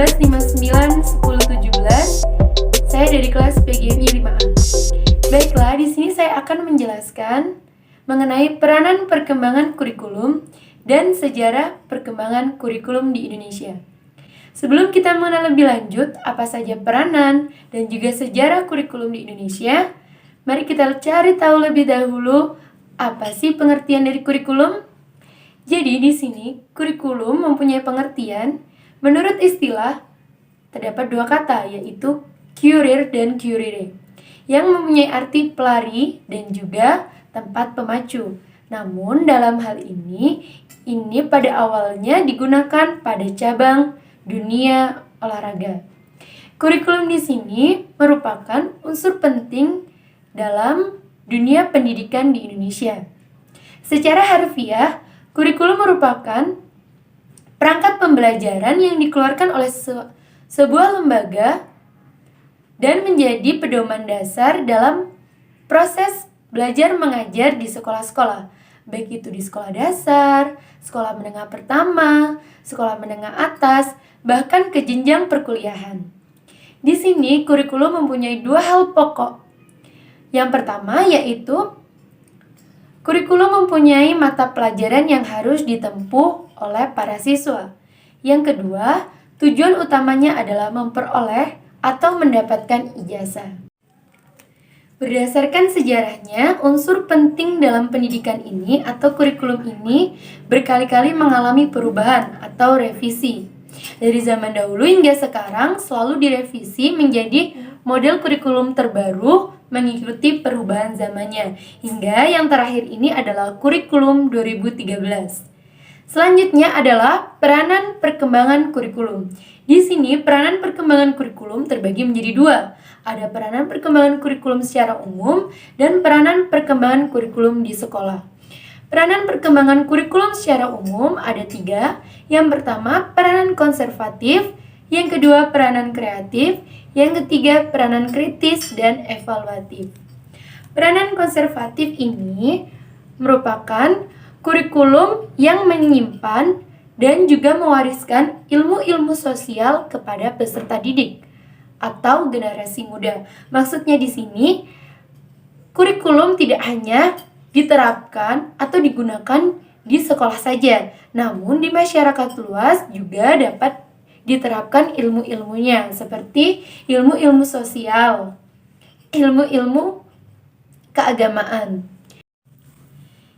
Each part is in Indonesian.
17, saya dari kelas PGMI 5A. Baiklah, di sini saya akan menjelaskan mengenai peranan perkembangan kurikulum dan sejarah perkembangan kurikulum di Indonesia. Sebelum kita mengenal lebih lanjut apa saja peranan dan juga sejarah kurikulum di Indonesia, mari kita cari tahu lebih dahulu apa sih pengertian dari kurikulum. Jadi di sini kurikulum mempunyai pengertian menurut istilah terdapat dua kata, yaitu kurir dan curere, yang mempunyai arti pelari dan juga tempat pemacu. Namun dalam hal ini pada awalnya digunakan pada cabang dunia olahraga. Kurikulum di sini merupakan unsur penting dalam dunia pendidikan di Indonesia. Secara harfiah, kurikulum merupakan perangkat pembelajaran yang dikeluarkan oleh sebuah lembaga dan menjadi pedoman dasar dalam proses belajar mengajar di sekolah-sekolah, baik itu di sekolah dasar, sekolah menengah pertama, sekolah menengah atas, bahkan ke jenjang perkuliahan. Di sini kurikulum mempunyai dua hal pokok. Yang pertama yaitu kurikulum mempunyai mata pelajaran yang harus ditempuh oleh para siswa. Yang kedua, tujuan utamanya adalah memperoleh atau mendapatkan ijazah. Berdasarkan sejarahnya, unsur penting dalam pendidikan ini atau kurikulum ini berkali-kali mengalami perubahan atau revisi. Dari zaman dahulu hingga sekarang selalu direvisi menjadi model kurikulum terbaru mengikuti perubahan zamannya. Hingga yang terakhir ini adalah kurikulum 2013. Selanjutnya adalah peranan perkembangan kurikulum. Di sini peranan perkembangan kurikulum terbagi menjadi dua. Ada peranan perkembangan kurikulum secara umum dan peranan perkembangan kurikulum di sekolah. Peranan perkembangan kurikulum secara umum ada tiga. Yang pertama peranan konservatif, yang kedua peranan kreatif, yang ketiga peranan kritis dan evaluatif. Peranan konservatif ini merupakan kurikulum yang menyimpan dan juga mewariskan ilmu-ilmu sosial kepada peserta didik atau generasi muda. Maksudnya di sini kurikulum tidak hanya diterapkan atau digunakan di sekolah saja, namun di masyarakat luas juga dapat diterapkan ilmu-ilmunya seperti ilmu-ilmu sosial, ilmu-ilmu keagamaan.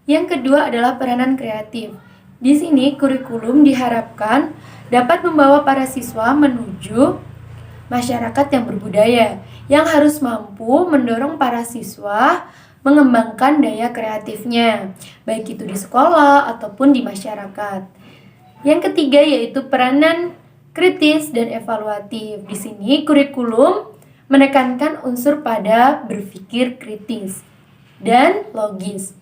Yang kedua adalah peranan kreatif. Di sini kurikulum diharapkan dapat membawa para siswa menuju masyarakat yang berbudaya, yang harus mampu mendorong para siswa mengembangkan daya kreatifnya, baik itu di sekolah ataupun di masyarakat. Yang ketiga yaitu peranan kritis dan evaluatif. Di sini kurikulum menekankan unsur pada berpikir kritis dan logis.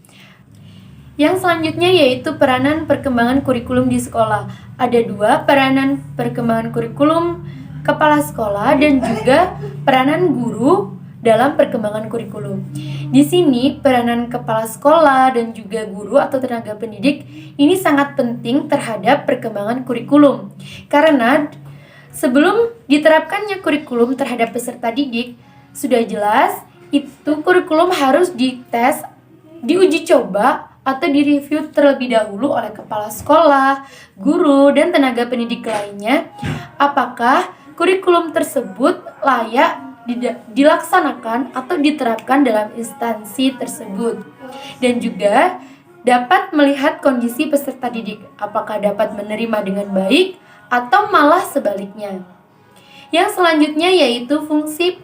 Yang selanjutnya yaitu peranan perkembangan kurikulum di sekolah. Ada dua, peranan perkembangan kurikulum kepala sekolah dan juga peranan guru dalam perkembangan kurikulum. Di sini peranan kepala sekolah dan juga guru atau tenaga pendidik ini sangat penting terhadap perkembangan kurikulum. Karena sebelum diterapkannya kurikulum terhadap peserta didik, sudah jelas itu kurikulum harus dites, diuji coba atau direview terlebih dahulu oleh kepala sekolah, guru, dan tenaga pendidik lainnya apakah kurikulum tersebut layak dilaksanakan atau diterapkan dalam instansi tersebut, dan juga dapat melihat kondisi peserta didik apakah dapat menerima dengan baik atau malah sebaliknya. Yang selanjutnya yaitu fungsi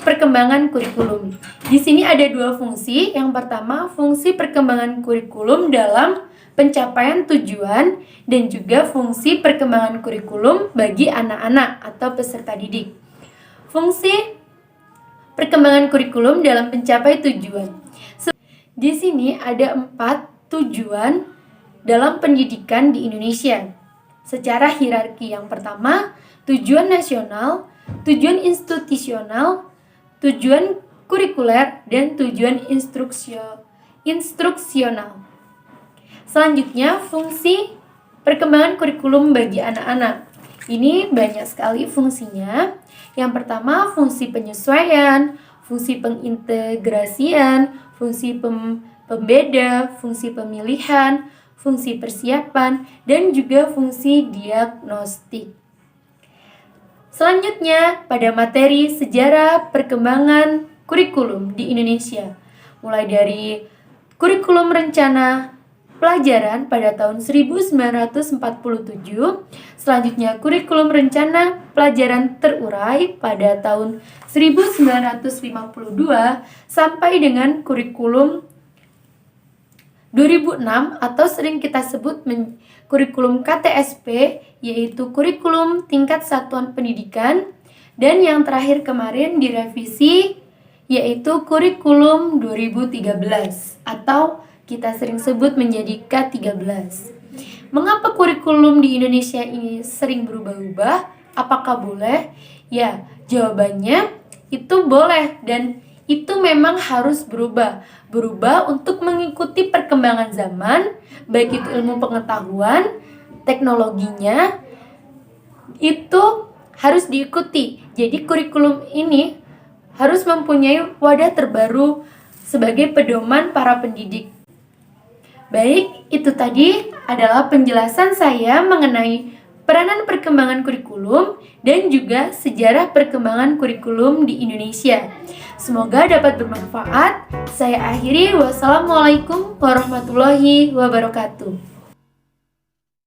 perkembangan kurikulum. Di sini ada dua fungsi. Yang pertama, fungsi perkembangan kurikulum dalam pencapaian tujuan dan juga fungsi perkembangan kurikulum bagi anak-anak atau peserta didik. Fungsi perkembangan kurikulum dalam pencapaian tujuan. Di sini ada 4 tujuan dalam pendidikan di Indonesia. Secara hierarki, yang pertama, tujuan nasional, tujuan institusional, tujuan kurikuler, dan tujuan instruksional. Selanjutnya, fungsi perkembangan kurikulum bagi anak-anak. Ini banyak sekali fungsinya. Yang pertama, fungsi penyesuaian, fungsi pengintegrasian, fungsi pembeda, fungsi pemilihan, fungsi persiapan, dan juga fungsi diagnostik. Selanjutnya, pada materi sejarah perkembangan kurikulum di Indonesia, mulai dari kurikulum rencana pelajaran pada tahun 1947, selanjutnya kurikulum rencana pelajaran terurai pada tahun 1952, sampai dengan kurikulum 2006 atau sering kita sebut kurikulum KTSP, yaitu kurikulum tingkat satuan pendidikan, dan yang terakhir kemarin direvisi yaitu kurikulum 2013 atau kita sering sebut menjadi K13. Mengapa kurikulum di Indonesia ini sering berubah-ubah? Apakah boleh? Ya, jawabannya itu boleh dan itu memang harus berubah untuk mengikuti perkembangan zaman, baik itu ilmu pengetahuan, teknologinya, itu harus diikuti. Jadi kurikulum ini harus mempunyai wadah terbaru sebagai pedoman para pendidik. Baik, itu tadi adalah penjelasan saya mengenai peranan perkembangan kurikulum dan juga sejarah perkembangan kurikulum di Indonesia. Semoga dapat bermanfaat. Saya akhiri. Wassalamualaikum warahmatullahi wabarakatuh.